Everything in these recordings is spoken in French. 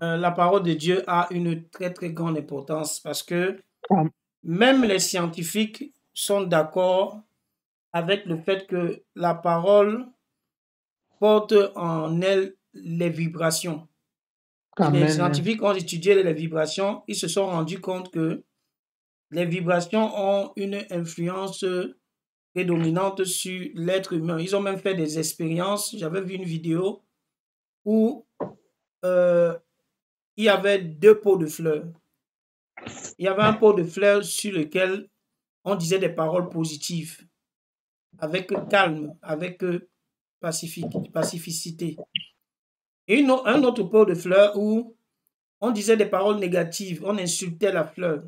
La parole de Dieu a une très très grande importance parce que Am- même les scientifiques sont d'accord avec le fait que la parole porte en elle les vibrations. Et les Amen. scientifiques ont étudié les vibrations, ils se sont rendus compte que les vibrations ont une influence prédominante sur l'être humain. Ils ont même fait des expériences. J'avais vu une vidéo où euh, il y avait deux pots de fleurs. Il y avait un pot de fleurs sur lequel on disait des paroles positives, avec calme, avec pacificité. Et un autre pot de fleurs où on disait des paroles négatives, on insultait la fleur,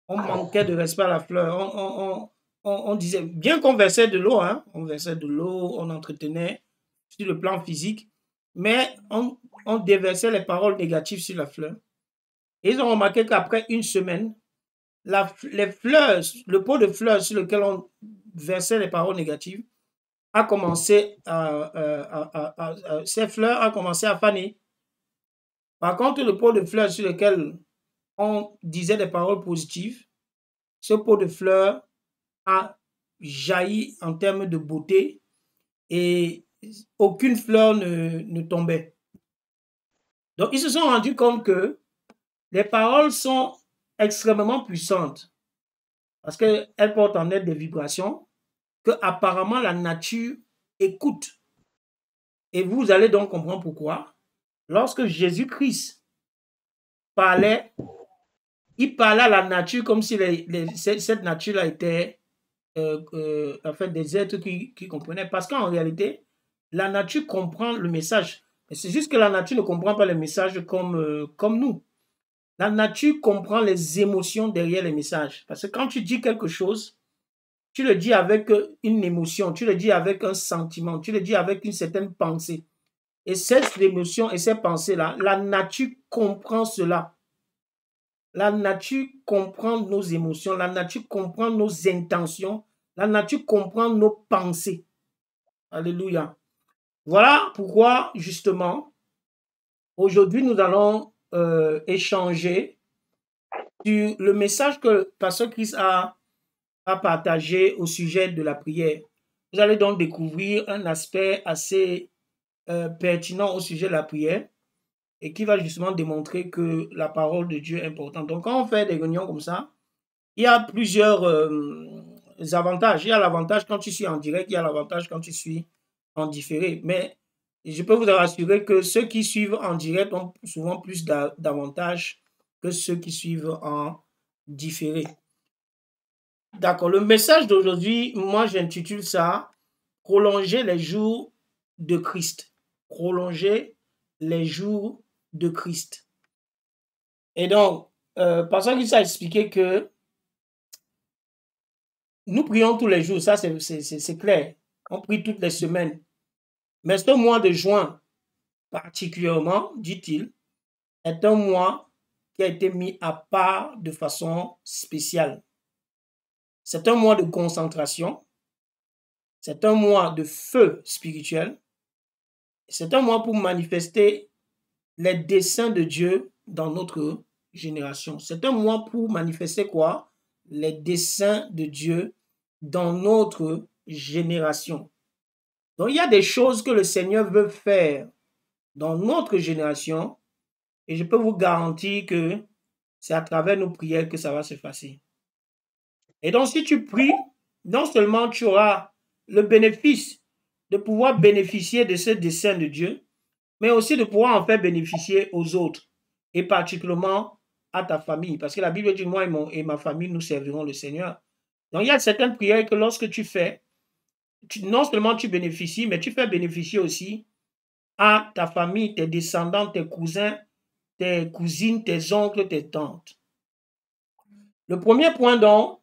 on manquait de respect à la fleur, on disait, bien qu'on versait de l'eau, hein, on versait de l'eau, on entretenait sur le plan physique, mais on déversait les paroles négatives sur la fleur. Et ils ont remarqué qu'après une semaine, les fleurs, le pot de fleurs sur lequel on versait les paroles négatives a commencé ces fleurs ont commencé à faner. Par contre, le pot de fleurs sur lequel on disait des paroles positives, ce pot de fleurs a jailli en termes de beauté et aucune fleur ne tombait. Donc, ils se sont rendus compte que les paroles sont extrêmement puissantes parce qu'elles portent en elles des vibrations que apparemment la nature écoute. Et vous allez donc comprendre pourquoi. Lorsque Jésus-Christ parlait, il parlait à la nature comme si cette nature-là était en fait des êtres qui comprenaient. Parce qu'en réalité, la nature comprend le message. C'est juste que la nature ne comprend pas les messages comme nous. La nature comprend les émotions derrière les messages. Parce que quand tu dis quelque chose, tu le dis avec une émotion, tu le dis avec un sentiment, tu le dis avec une certaine pensée. Et ces émotions et ces pensées-là, la nature comprend cela. La nature comprend nos émotions, la nature comprend nos intentions, la nature comprend nos pensées. Alléluia. Voilà pourquoi, justement, aujourd'hui, nous allons échanger sur le message que Pasteur Chris a partagé au sujet de la prière. Vous allez donc découvrir un aspect assez pertinent au sujet de la prière et qui va justement démontrer que la parole de Dieu est importante. Donc, quand on fait des réunions comme ça, il y a plusieurs avantages. Il y a l'avantage quand tu suis en direct, il y a l'avantage quand tu suis en différé. Mais je peux vous rassurer que ceux qui suivent en direct ont souvent plus d'avantages que ceux qui suivent en différé. D'accord. Le message d'aujourd'hui, moi, j'intitule ça Prolonger les jours de Christ. Prolonger les jours de Christ. Et donc, Pasteur Guy a expliqué que nous prions tous les jours, ça c'est clair. On prie toutes les semaines. Mais ce mois de juin, particulièrement, dit-il, est un mois qui a été mis à part de façon spéciale. C'est un mois de concentration, c'est un mois de feu spirituel, c'est un mois pour manifester les desseins de Dieu dans notre génération. C'est un mois pour manifester quoi? Les desseins de Dieu dans notre génération. Donc, il y a des choses que le Seigneur veut faire dans notre génération et je peux vous garantir que c'est à travers nos prières que ça va se passer. Et donc, si tu pries, non seulement tu auras le bénéfice de pouvoir bénéficier de ce dessein de Dieu, mais aussi de pouvoir en faire bénéficier aux autres, et particulièrement à ta famille. Parce que la Bible dit, moi et ma famille, nous servirons le Seigneur. Donc, il y a certaines prières que lorsque tu fais, non seulement tu bénéficies, mais tu fais bénéficier aussi à ta famille, tes descendants, tes cousins, tes cousines, tes oncles, tes tantes. Le premier point donc,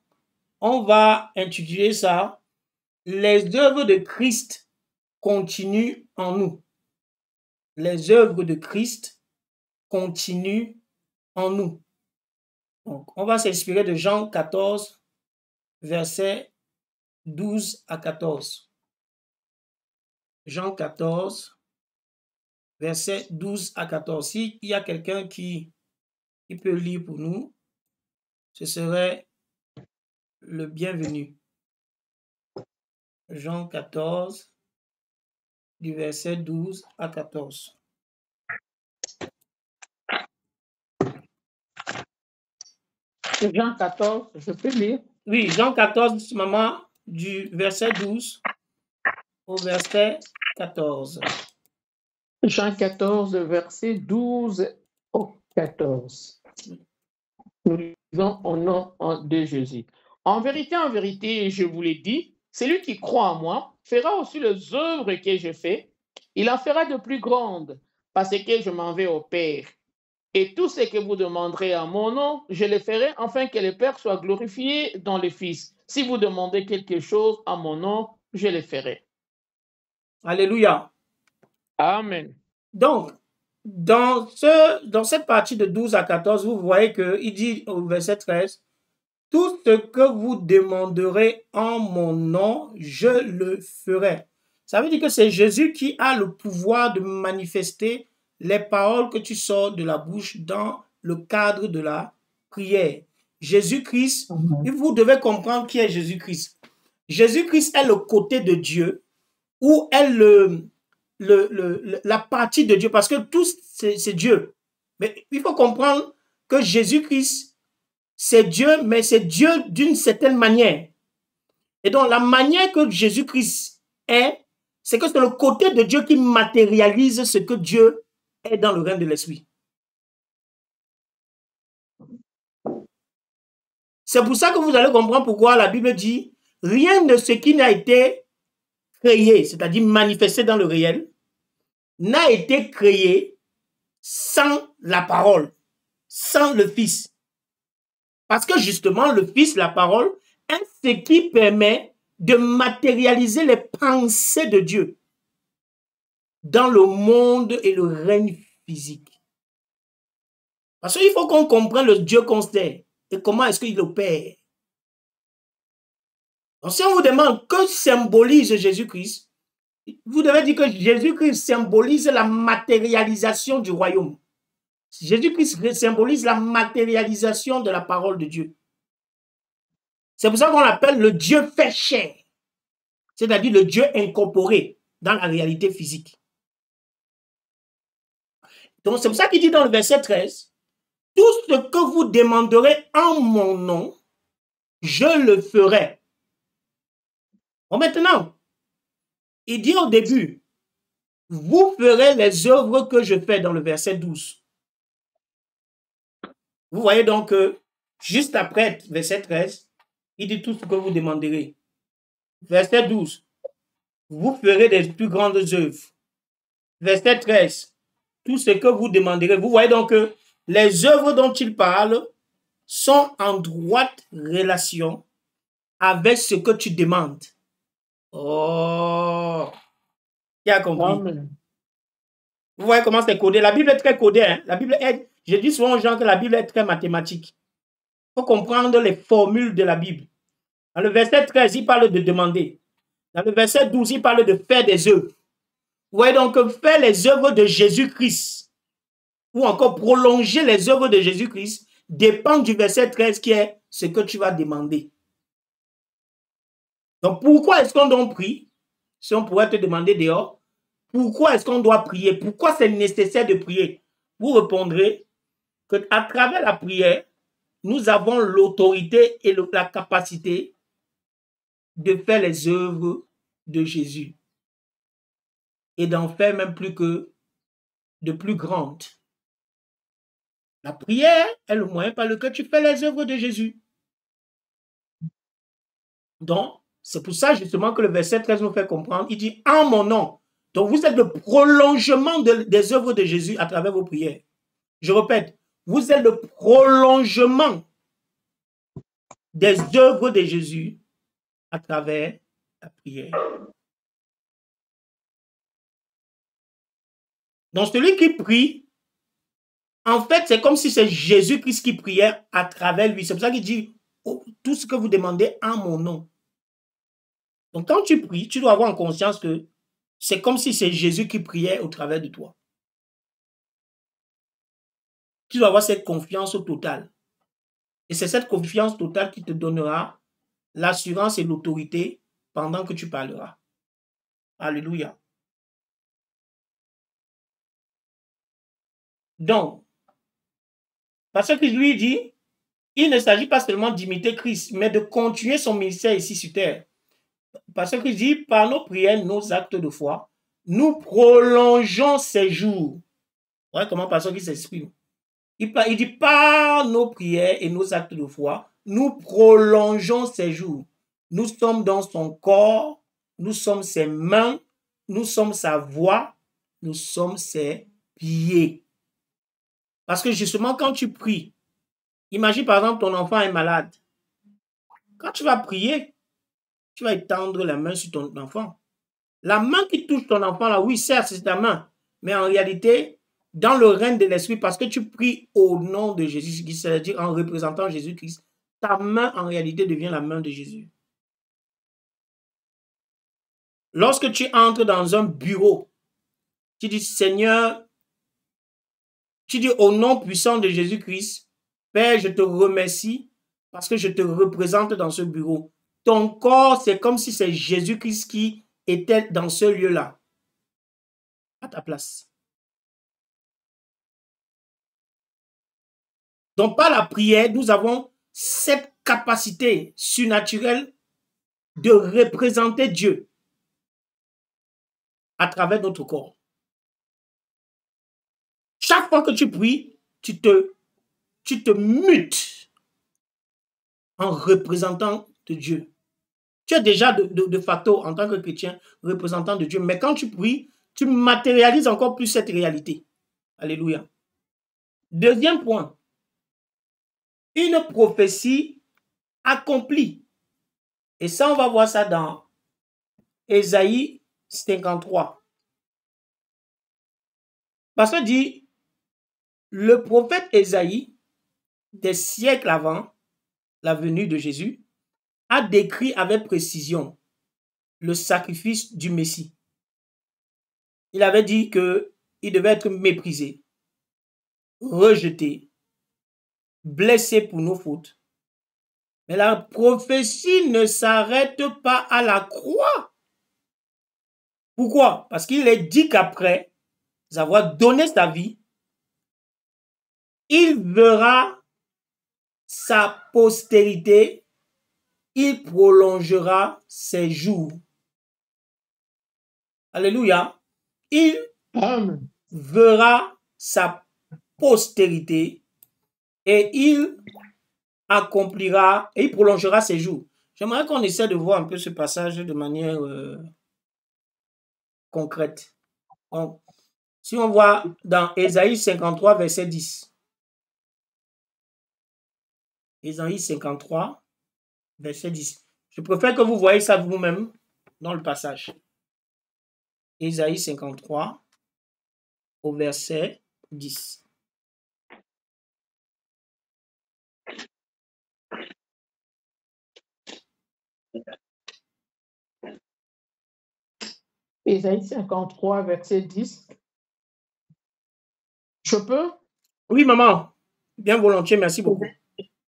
on va intituler ça, les œuvres de Christ continuent en nous. Les œuvres de Christ continuent en nous. Donc, on va s'inspirer de Jean 14, versets 12 à 14. Jean 14, versets 12 à 14. S'il y a quelqu'un qui peut lire pour nous, ce serait le bienvenu. Jean 14, du verset 12 à 14. Jean 14, je peux lire? Oui, Jean 14, maman, du verset 12 au verset 14. Jean 14, verset 12 au 14. Nous lisons au nom de Jésus. En vérité, je vous l'ai dit, celui qui croit en moi fera aussi les œuvres que je fais. Il en fera de plus grandes, parce que je m'en vais au Père. Et tout ce que vous demanderez en mon nom, je le ferai, afin que le Père soit glorifié dans le Fils. Si vous demandez quelque chose en mon nom, je le ferai. Alléluia. Amen. Donc, dans cette partie de 12 à 14, vous voyez qu'il dit au verset 13, « Tout ce que vous demanderez en mon nom, je le ferai. » Ça veut dire que c'est Jésus qui a le pouvoir de manifester les paroles que tu sors de la bouche dans le cadre de la prière. Jésus-Christ, vous devez comprendre qui est Jésus-Christ. Jésus-Christ est le côté de Dieu ou est la partie de Dieu, parce que tout c'est Dieu. Mais il faut comprendre que Jésus-Christ, c'est Dieu, mais c'est Dieu d'une certaine manière. Et donc, la manière que Jésus-Christ est, c'est que c'est le côté de Dieu qui matérialise ce que Dieu est dans le règne de l'esprit. C'est pour ça que vous allez comprendre pourquoi la Bible dit « Rien de ce qui n'a été créé, c'est-à-dire manifesté dans le réel, n'a été créé sans la parole, sans le Fils. » Parce que justement, le Fils, la parole, est ce qui permet de matérialiser les pensées de Dieu dans le monde et le règne physique. Parce qu'il faut qu'on comprenne le Dieu qu'on sait et comment est-ce qu'il opère. Donc, si on vous demande que symbolise Jésus-Christ, vous devez dire que Jésus-Christ symbolise la matérialisation du royaume. Jésus-Christ symbolise la matérialisation de la parole de Dieu. C'est pour ça qu'on l'appelle le Dieu fait chair, c'est-à-dire le Dieu incorporé dans la réalité physique. Donc, c'est pour ça qu'il dit dans le verset 13, « Tout ce que vous demanderez en mon nom, je le ferai. » Bon, maintenant, il dit au début, « Vous ferez les œuvres que je fais » dans le verset 12. Vous voyez donc que juste après verset 13, il dit tout ce que vous demanderez. Verset 12, vous ferez des plus grandes œuvres. Verset 13, tout ce que vous demanderez. Vous voyez donc que les œuvres dont il parle sont en droite relation avec ce que tu demandes. Oh, qui a compris? Amen. Vous voyez comment c'est codé? La Bible est très codée. Hein? La Bible est, je dis souvent aux gens que la Bible est très mathématique. Il faut comprendre les formules de la Bible. Dans le verset 13, il parle de demander. Dans le verset 12, il parle de faire des œuvres. Vous voyez donc que faire les œuvres de Jésus-Christ ou encore prolonger les œuvres de Jésus-Christ dépend du verset 13 qui est ce que tu vas demander. Donc pourquoi est-ce qu'on doit prier? Si on pourrait te demander dehors, pourquoi est-ce qu'on doit prier? Pourquoi c'est nécessaire de prier? Vous répondrez qu'à travers la prière, nous avons l'autorité et la capacité de faire les œuvres de Jésus et d'en faire même plus que de plus grandes. La prière est le moyen par lequel tu fais les œuvres de Jésus. Donc, c'est pour ça justement que le verset 13 nous fait comprendre. Il dit « en mon nom ». Donc, vous êtes le prolongement des œuvres de Jésus à travers vos prières. Je répète, vous êtes le prolongement des œuvres de Jésus à travers la prière. Donc, celui qui prie, en fait, c'est comme si c'est Jésus-Christ qui priait à travers lui. C'est pour ça qu'il dit oh, tout ce que vous demandez en mon nom. Donc, quand tu pries, tu dois avoir en conscience que c'est comme si c'est Jésus qui priait au travers de toi. Tu dois avoir cette confiance totale. Et c'est cette confiance totale qui te donnera l'assurance et l'autorité pendant que tu parleras. Alléluia. Donc, parce que lui dit, il ne s'agit pas seulement d'imiter Christ, mais de continuer son ministère ici sur terre. Parce qu'il dit, par nos prières, nos actes de foi, nous prolongeons ces jours. Vous voyez comment Pasteur qui s'exprime. Il dit, par nos prières et nos actes de foi, nous prolongeons ces jours. Nous sommes dans son corps, nous sommes ses mains, nous sommes sa voix, nous sommes ses pieds. Parce que justement, quand tu pries, imagine par exemple ton enfant est malade. Quand tu vas prier, tu vas étendre la main sur ton enfant. La main qui touche ton enfant, là, oui, certes, c'est ta main. Mais en réalité, dans le règne de l'esprit, parce que tu pries au nom de Jésus-Christ, c'est-à-dire en représentant Jésus-Christ, ta main, en réalité, devient la main de Jésus. Lorsque tu entres dans un bureau, tu dis, Seigneur, tu dis au nom puissant de Jésus-Christ, Père, je te remercie parce que je te représente dans ce bureau. Ton corps, c'est comme si c'est Jésus-Christ qui était dans ce lieu-là, à ta place. Donc, par la prière, nous avons cette capacité surnaturelle de représenter Dieu à travers notre corps. Chaque fois que tu pries, tu te mutes en représentant de Dieu. Tu es déjà de facto, en tant que chrétien, représentant de Dieu. Mais quand tu pries, tu matérialises encore plus cette réalité. Alléluia. Deuxième point. Une prophétie accomplie. Et ça, on va voir ça dans Ésaïe 53. Parce que dit, le prophète Ésaïe, des siècles avant la venue de Jésus, a décrit avec précision le sacrifice du Messie. Il avait dit qu'il devait être méprisé, rejeté, blessé pour nos fautes. Mais la prophétie ne s'arrête pas à la croix. Pourquoi? Parce qu'il est dit qu'après avoir donné sa vie, il verra sa postérité, il prolongera ses jours. Alléluia. Il verra sa postérité et il accomplira et il prolongera ses jours. J'aimerais qu'on essaie de voir un peu ce passage de manière concrète. Donc, si on voit dans Ésaïe 53, verset 10. Ésaïe 53, verset 10. Je préfère que vous voyez ça vous-même dans le passage. Ésaïe 53, au verset 10. Ésaïe 53, verset 10. Je peux? Oui, maman. Bien volontiers, merci beaucoup.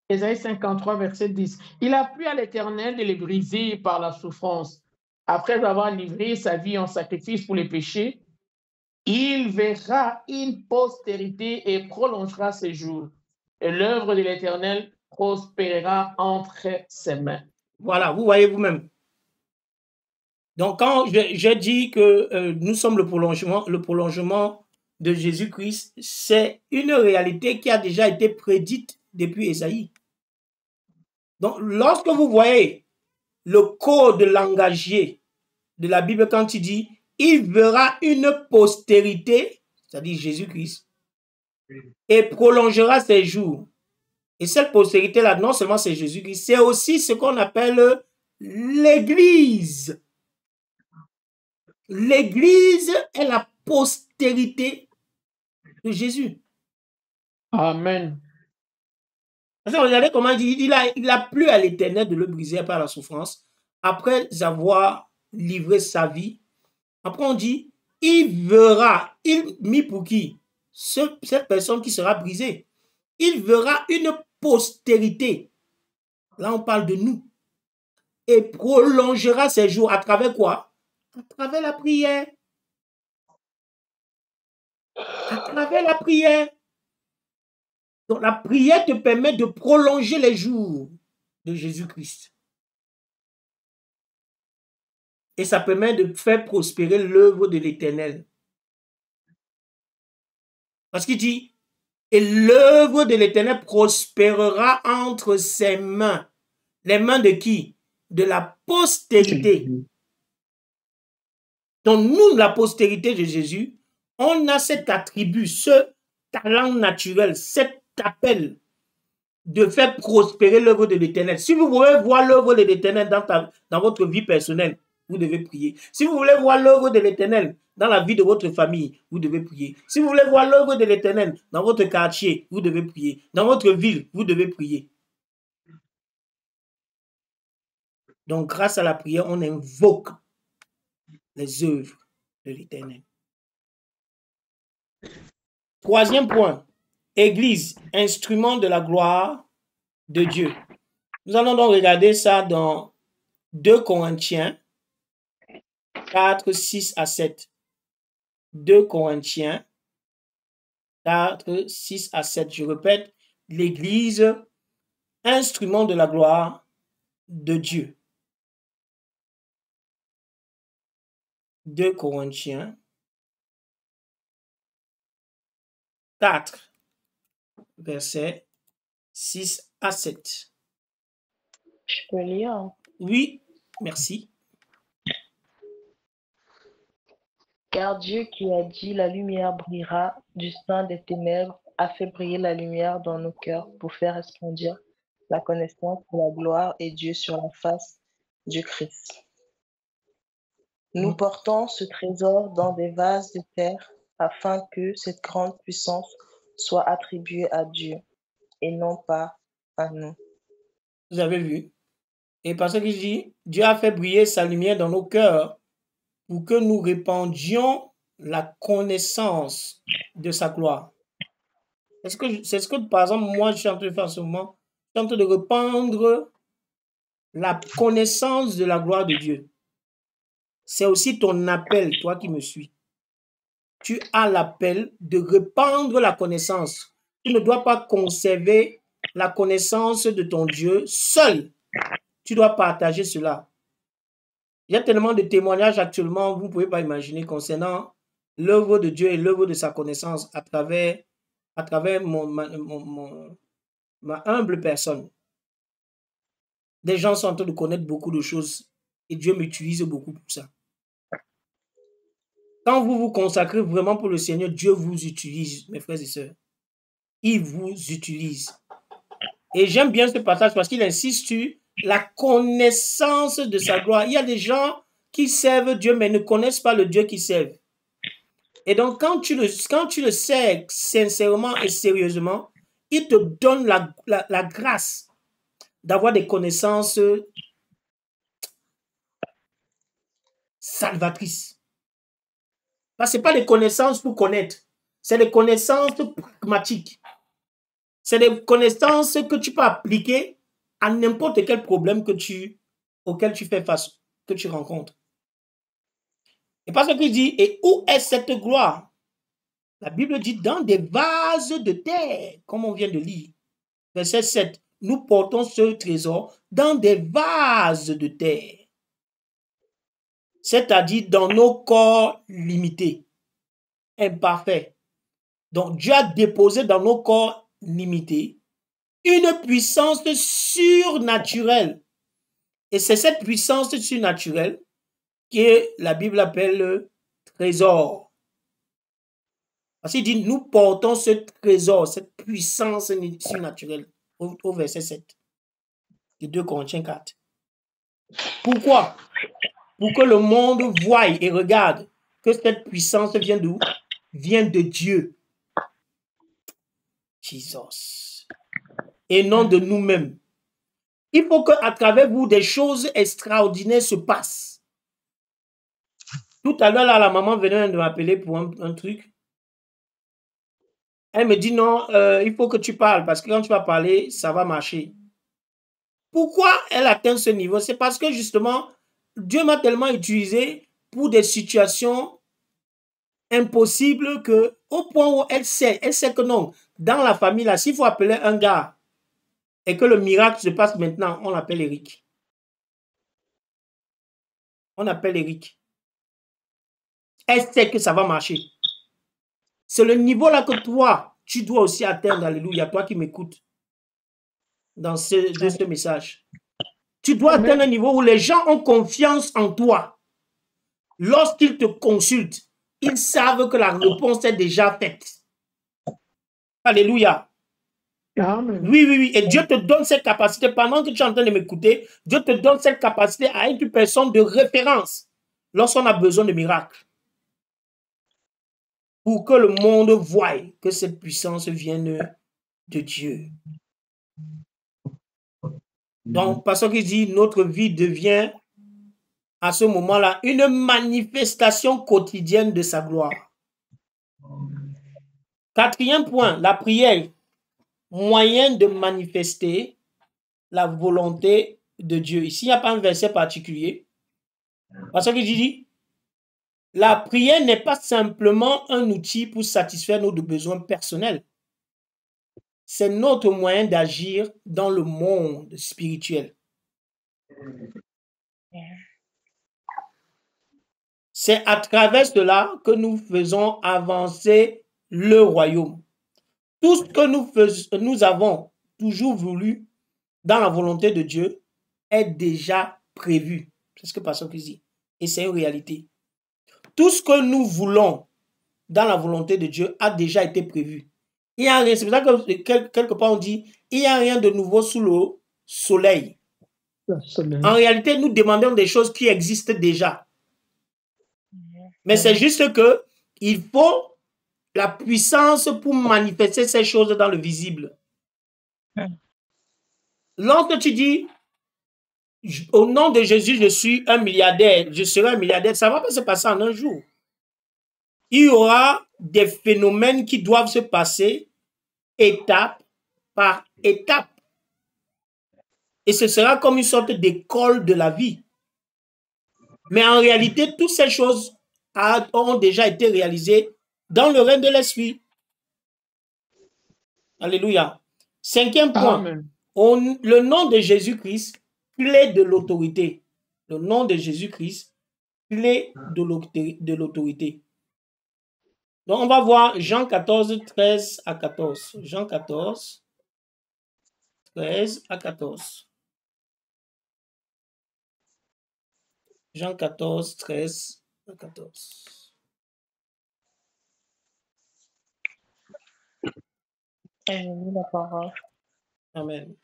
Ésaïe 53, verset 10. Il a plu à l'Éternel de les briser par la souffrance. Après avoir livré sa vie en sacrifice pour les péchés, il verra une postérité et prolongera ses jours. Et l'œuvre de l'Éternel prospérera entre ses mains. Voilà, vous voyez vous-même. Donc, quand j'ai dit que nous sommes le prolongement de Jésus-Christ, c'est une réalité qui a déjà été prédite depuis Ésaïe. Donc, lorsque vous voyez le code langagier de la Bible, quand il dit « il verra une postérité », c'est-à-dire Jésus-Christ, et prolongera ses jours. Et cette postérité-là, non seulement c'est Jésus-Christ, c'est aussi ce qu'on appelle l'Église. L'Église est la postérité de Jésus. Amen. Regardez comment il dit, il a plu à l'Éternel de le briser par la souffrance, après avoir livré sa vie. Après on dit, il verra, il mis pour qui? Cette personne qui sera brisée. il verra une postérité. Là, on parle de nous. Et prolongera ses jours à travers quoi? À travers la prière. À travers la prière. Donc, la prière te permet de prolonger les jours de Jésus-Christ. Et ça permet de faire prospérer l'œuvre de l'Éternel. Parce qu'il dit, et l'œuvre de l'Éternel prospérera entre ses mains. Les mains de qui? De la postérité. Donc nous, la postérité de Jésus, on a cet attribut, ce talent naturel, cet appel de faire prospérer l'œuvre de l'Éternel. Si vous voulez voir l'œuvre de l'Éternel dans votre vie personnelle, vous devez prier. Si vous voulez voir l'œuvre de l'Éternel dans la vie de votre famille, vous devez prier. Si vous voulez voir l'œuvre de l'Éternel dans votre quartier, vous devez prier. Dans votre ville, vous devez prier. Donc, grâce à la prière, on invoque les œuvres de l'Éternel. Troisième point, Église, instrument de la gloire de Dieu. Nous allons donc regarder ça dans 2 Corinthiens 4, 6 à 7. 2 Corinthiens 4, 6 à 7. Je répète, l'Église, instrument de la gloire de Dieu. 2 Corinthiens 4, versets 6 à 7. Je peux lire? Oui, merci. Car Dieu qui a dit la lumière brillera du sein des ténèbres a fait briller la lumière dans nos cœurs pour faire resplendir la connaissance de la gloire et Dieu sur la face du Christ. Nous portons ce trésor dans des vases de terre afin que cette grande puissance soit attribuée à Dieu et non pas à nous. Vous avez vu? Et parce qu'il dit, Dieu a fait briller sa lumière dans nos cœurs pour que nous répandions la connaissance de sa gloire. C'est ce que, par exemple, moi, je suis en train de faire en ce moment. Je suis en train de répandre la connaissance de la gloire de Dieu. C'est aussi ton appel, toi qui me suis. Tu as l'appel de répandre la connaissance. Tu ne dois pas conserver la connaissance de ton Dieu seul. Tu dois partager cela. Il y a tellement de témoignages actuellement, vous ne pouvez pas imaginer, concernant l'œuvre de Dieu et l'œuvre de sa connaissance à travers ma humble personne. Des gens sont en train de connaître beaucoup de choses et Dieu m'utilise beaucoup pour ça. Quand vous vous consacrez vraiment pour le Seigneur, Dieu vous utilise, mes frères et sœurs. Il vous utilise. Et j'aime bien ce passage parce qu'il insiste sur la connaissance de sa gloire. Il y a des gens qui servent Dieu mais ne connaissent pas le Dieu qu'ils servent. Et donc, quand tu le sers sincèrement et sérieusement, il te donne la grâce d'avoir des connaissances salvatrices. Parce que ce n'est pas des connaissances pour connaître, c'est des connaissances pragmatiques. C'est des connaissances que tu peux appliquer à n'importe quel problème auquel tu fais face, que tu rencontres. Et parce qu'il dit, et où est cette gloire? La Bible dit dans des vases de terre, comme on vient de lire. Verset 7, nous portons ce trésor dans des vases de terre. C'est-à-dire dans nos corps limités, imparfaits. Donc Dieu a déposé dans nos corps limités une puissance surnaturelle. Et c'est cette puissance surnaturelle que la Bible appelle le trésor. Parce qu'il dit, nous portons ce trésor, cette puissance surnaturelle au verset 7 de 2 Corinthiens 4. Pourquoi? Pour que le monde voie et regarde que cette puissance vient d'où? Vient de Dieu. Jesus. Et non de nous-mêmes. Il faut qu'à travers vous, des choses extraordinaires se passent. Tout à l'heure, la maman venait de m'appeler pour un truc. Elle me dit non, il faut que tu parles parce que quand tu vas parler, ça va marcher. Pourquoi elle atteint ce niveau? C'est parce que justement, Dieu m'a tellement utilisé pour des situations impossibles que, au point où elle sait que non, dans la famille, là, s'il faut appeler un gars et que le miracle se passe maintenant, on l'appelle Eric. On appelle Eric. Elle sait que ça va marcher. C'est le niveau là que toi, tu dois aussi atteindre, alléluia, toi qui m'écoutes dans ce message. Tu dois atteindre un niveau où les gens ont confiance en toi. Lorsqu'ils te consultent, ils savent que la réponse est déjà faite. Alléluia. Amen. Oui, oui, oui. Et Dieu te donne cette capacité. Pendant que tu es en train de m'écouter, Dieu te donne cette capacité à être une personne de référence lorsqu'on a besoin de miracles. Pour que le monde voie que cette puissance vienne de Dieu. Donc, parce qu'il dit, notre vie devient à ce moment-là une manifestation quotidienne de sa gloire. Quatrième point, la prière, moyen de manifester la volonté de Dieu. Ici, il n'y a pas un verset particulier. Parce qu'il dit, la prière n'est pas simplement un outil pour satisfaire nos besoins personnels. C'est notre moyen d'agir dans le monde spirituel. C'est à travers cela que nous faisons avancer le royaume. Tout ce que nous avons toujours voulu dans la volonté de Dieu est déjà prévu. C'est ce que Pasteur Chris dit. Et c'est une réalité. Tout ce que nous voulons dans la volonté de Dieu a déjà été prévu. Il y a rien. C'est pour ça que quelque part on dit il n'y a rien de nouveau sous le soleil. En réalité, nous demandons des choses qui existent déjà. Mais c'est juste que il faut la puissance pour manifester ces choses dans le visible. Lorsque tu dis au nom de Jésus, je suis un milliardaire, je serai un milliardaire, ça ne va pas se passer en un jour. Il y aura des phénomènes qui doivent se passer étape par étape. Et ce sera comme une sorte d'école de la vie. Mais en réalité, toutes ces choses ont déjà été réalisées dans le règne de l'esprit. Alléluia. Cinquième point. Le nom de Jésus-Christ, clé de l'autorité. Le nom de Jésus-Christ, clé de l'autorité. Donc, on va voir Jean 14, 13 à 14. Jean 14, 13 à 14. Jean 14, 13 à 14. Et je lis la parole. Amen.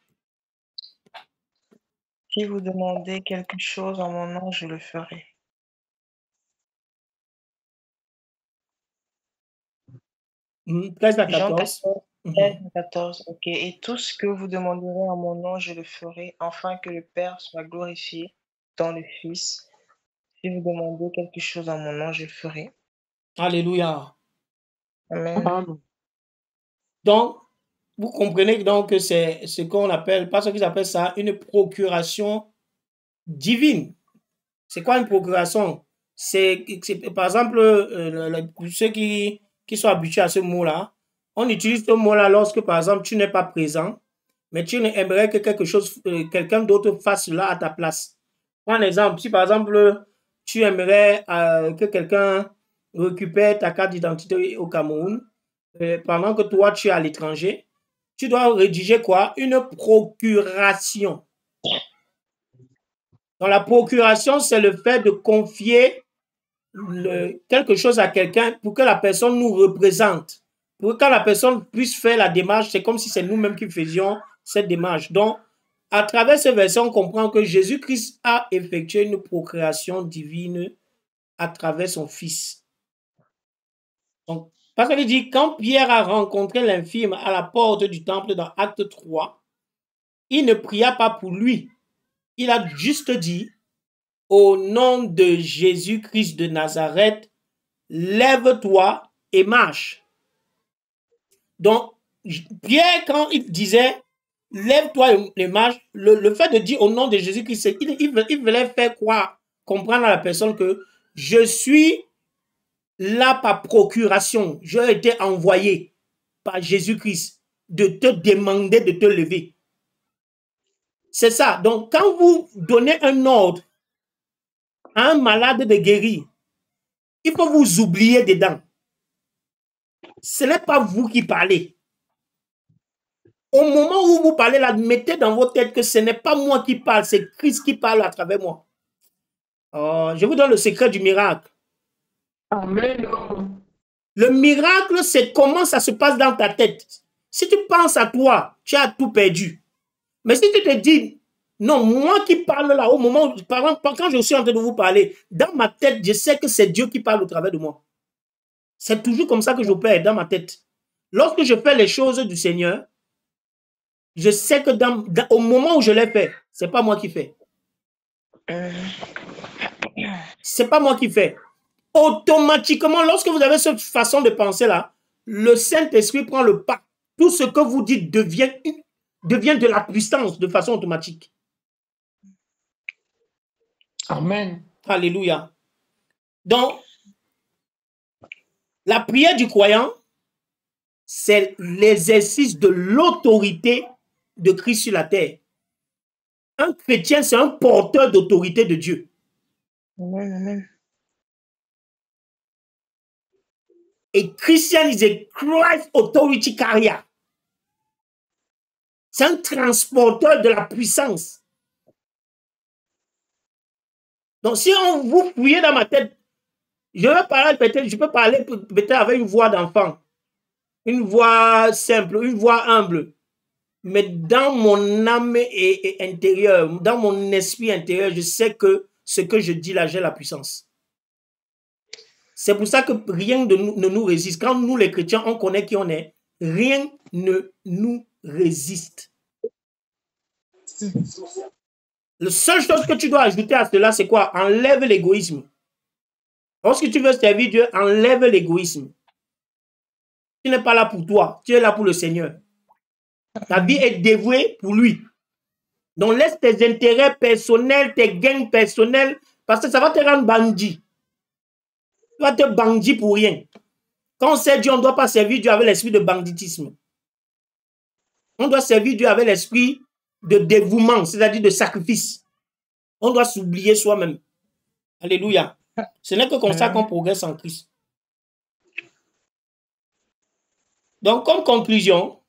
Si vous demandez quelque chose en mon nom, je le ferai. 13 à Jean 14. 13 à 14, ok. Et tout ce que vous demanderez en mon nom, je le ferai, afin que le Père soit glorifié dans le Fils. Si vous demandez quelque chose en mon nom, je le ferai. Alléluia. Amen. Donc, vous comprenez donc que c'est ce qu'on appelle, parce qu'ils appellent ça une procuration divine. C'est quoi une procuration? C'est par exemple, ceux qui sont habitués à ce mot-là, on utilise ce mot-là lorsque, par exemple, tu n'es pas présent, mais tu aimerais que quelqu'un d'autre fasse cela à ta place. Prends un exemple. Si, par exemple, tu aimerais que quelqu'un récupère ta carte d'identité au Cameroun, pendant que toi, tu es à l'étranger, tu dois rédiger quoi? Une procuration. Donc, la procuration, c'est le fait de confier quelque chose à quelqu'un pour que la personne nous représente. Pour que quand la personne puisse faire la démarche, c'est comme si c'est nous-mêmes qui faisions cette démarche. Donc, à travers ce verset, on comprend que Jésus-Christ a effectué une procréation divine à travers son Fils. Donc, parce qu'il dit, quand Pierre a rencontré l'infirme à la porte du temple dans Acte 3, il ne pria pas pour lui. Il a juste dit, au nom de Jésus-Christ de Nazareth, lève-toi et marche. Donc, Pierre, quand il disait, lève-toi les marches, le fait de dire au nom de Jésus-Christ, il voulait faire croire, comprendre à la personne que je suis là par procuration. J'ai été envoyé par Jésus-Christ de te demander de te lever. C'est ça. Donc, quand vous donnez un ordre à un malade de guérir, il faut vous oublier dedans. Ce n'est pas vous qui parlez. Au moment où vous parlez là, mettez dans votre tête que ce n'est pas moi qui parle, c'est Christ qui parle à travers moi. Je vous donne le secret du miracle. Amen. Le miracle, c'est comment ça se passe dans ta tête. Si tu penses à toi, tu as tout perdu. Mais si tu te dis, non, moi qui parle là, au moment où, par exemple, quand je suis en train de vous parler, dans ma tête, je sais que c'est Dieu qui parle au travers de moi. C'est toujours comme ça que j'opère dans ma tête. Lorsque je fais les choses du Seigneur, je sais que au moment où je l'ai fait, c'est pas moi qui fais. C'est pas moi qui fais. Automatiquement, lorsque vous avez cette façon de penser là, le Saint-Esprit prend le pas. Tout ce que vous dites devient de la puissance de façon automatique. Amen. Alléluia. Donc, la prière du croyant, c'est l'exercice de l'autorité de Christ sur la terre. Un chrétien, c'est un porteur d'autorité de Dieu. Amen, amen. Et Christian is a Christ authority carrier. C'est un transporteur de la puissance. Donc, si vous fouillez dans ma tête, je peux parler peut-être avec une voix d'enfant, une voix simple, une voix humble. Mais dans mon âme intérieure, dans mon esprit intérieur, je sais que ce que je dis là, j'ai la puissance. C'est pour ça que rien ne nous résiste. Quand nous, les chrétiens, on connaît qui on est, rien ne nous résiste. La seule chose que tu dois ajouter à cela, c'est quoi? Enlève l'égoïsme. Lorsque tu veux servir Dieu, enlève l'égoïsme. Tu n'es pas là pour toi, tu es là pour le Seigneur. Ta vie est dévouée pour lui. Donc laisse tes intérêts personnels, tes gains personnels, parce que ça va te rendre bandit. Tu vas te bandit pour rien. Quand on sert Dieu, on ne doit pas servir Dieu avec l'esprit de banditisme. On doit servir Dieu avec l'esprit de dévouement, c'est-à-dire de sacrifice. On doit s'oublier soi-même. Alléluia. Ce n'est que comme ça qu'on progresse en Christ. Donc, comme conclusion,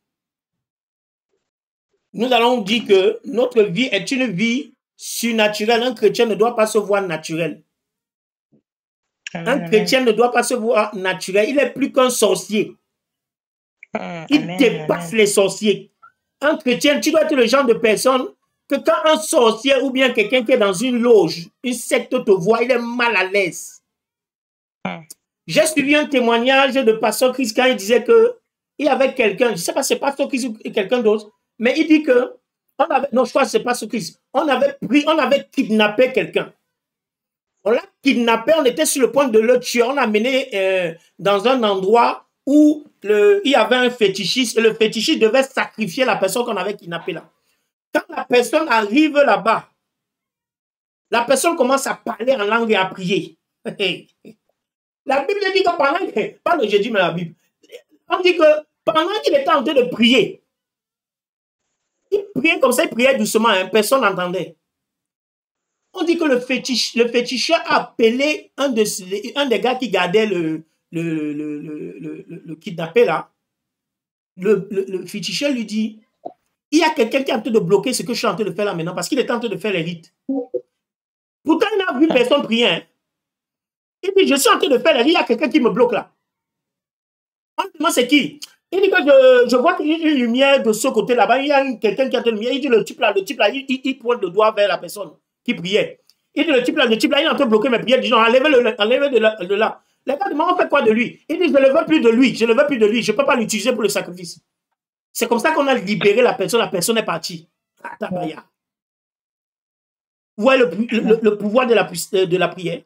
nous allons dire que notre vie est une vie surnaturelle. Un chrétien ne doit pas se voir naturel. Un chrétien ne doit pas se voir naturel. Il est plus qu'un sorcier. Il dépasse les sorciers. Un chrétien, tu dois être le genre de personne que quand un sorcier ou bien quelqu'un qui est dans une loge, une secte te voit, il est mal à l'aise. J'ai suivi un témoignage de Pasteur Chris quand il disait que il y avait quelqu'un, je ne sais pas si c'est Pasteur Chris ou quelqu'un d'autre, mais il dit que non, je crois que c'est Pasteur Chris. On avait kidnappé quelqu'un. On l'a kidnappé, on était sur le point de le tuer. On l'a mené dans un endroit où il y avait un fétichiste et le fétichiste devait sacrifier la personne qu'on avait kidnappée là. Quand la personne arrive là-bas, la personne commence à parler en langue et à prier. La Bible dit que pas le jeudi, mais la Bible, on dit que pendant qu'il était en train de prier, il priait comme ça, il priait doucement, hein, personne n'entendait. On dit que le féticheur a appelé un des gars qui gardait le kidnappé là. Le féticheur lui dit, il y a quelqu'un qui est en train de bloquer ce que je suis en train de faire là maintenant parce qu'il est en train de faire les rites. Pourtant, il n'a vu personne prier. Hein. Il dit, je suis en train de faire les rites, il y a quelqu'un qui me bloque là. On me demande c'est qui? Il dit que je vois qu'il y a une lumière de ce côté là-bas, il y a quelqu'un qui a une lumière. Il dit le type là, il pointe le doigt vers la personne qui priait. Il dit le type là, il est en train de bloquer mes prières. Il dit non, enlevez-le de là. Les gars demandent, on fait quoi de lui? Il dit, je ne le veux plus de lui, je ne peux pas l'utiliser pour le sacrifice. C'est comme ça qu'on a libéré la personne est partie. Vous voyez le pouvoir de la prière?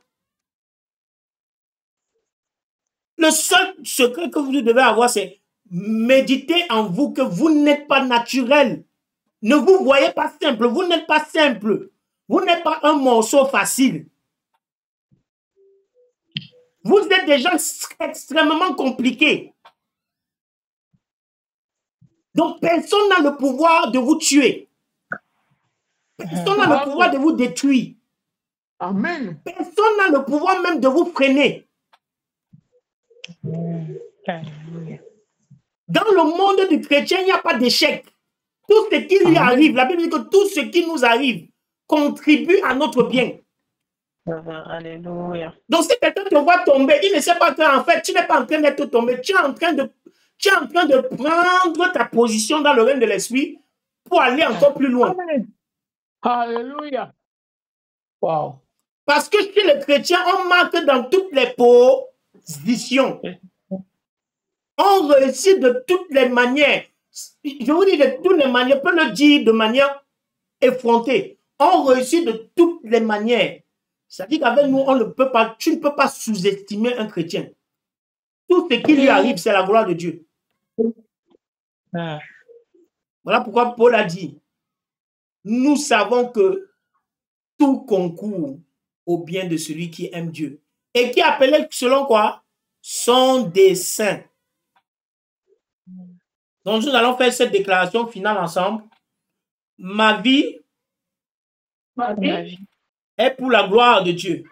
Le seul secret que vous devez avoir, c'est méditez en vous que vous n'êtes pas naturel. Ne vous voyez pas simple. Vous n'êtes pas simple. Vous n'êtes pas un morceau facile. Vous êtes des gens extrêmement compliqués. Donc, personne n'a le pouvoir de vous tuer. Personne n'a le pouvoir de vous détruire. Amen. Personne n'a le pouvoir même de vous freiner. Dans le monde du chrétien, il n'y a pas d'échec. Tout ce qui lui arrive, la Bible dit que tout ce qui nous arrive contribue à notre bien. Alléluia. Donc, si quelqu'un te voit tomber, il ne sait pas qu'en fait, tu n'es pas en train d'être tombé. Tu es en train de prendre ta position dans le règne de l'esprit pour aller encore plus loin. Amen. Alléluia. Wow. Parce que chez les chrétiens, on marque dans toutes les positions. On réussit de toutes les manières. Je vous dis de toutes les manières, je peux le dire de manière effrontée. On réussit de toutes les manières. C'est-à-dire qu'avec nous, on ne peut pas, tu ne peux pas sous-estimer un chrétien. Tout ce qui lui arrive, c'est la gloire de Dieu. Voilà pourquoi Paul a dit, nous savons que tout concourt au bien de celui qui aime Dieu. Et qui est appelé selon quoi? Son dessein. Donc nous allons faire cette déclaration finale ensemble. Ma vie est pour la gloire de Dieu.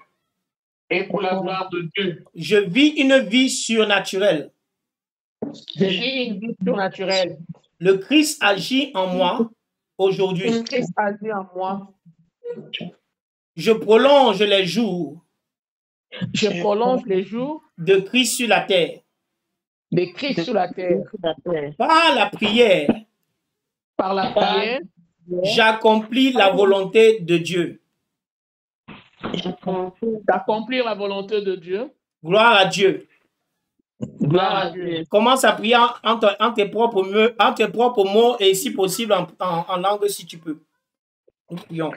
Et pour la gloire de Dieu. Je vis une vie surnaturelle. Je vis une vie surnaturelle. Le Christ agit en moi aujourd'hui. Le Christ agit en moi. Je prolonge les jours. Je prolonge les jours de Christ sur la terre. de Christ sur la terre. Par la prière, Par la prière, j'accomplis la volonté de Dieu. d'accomplir la volonté de Dieu. Gloire à Dieu. Gloire à Dieu. Commence à prier en tes propres mots et si possible en langue si tu peux. Nous prions.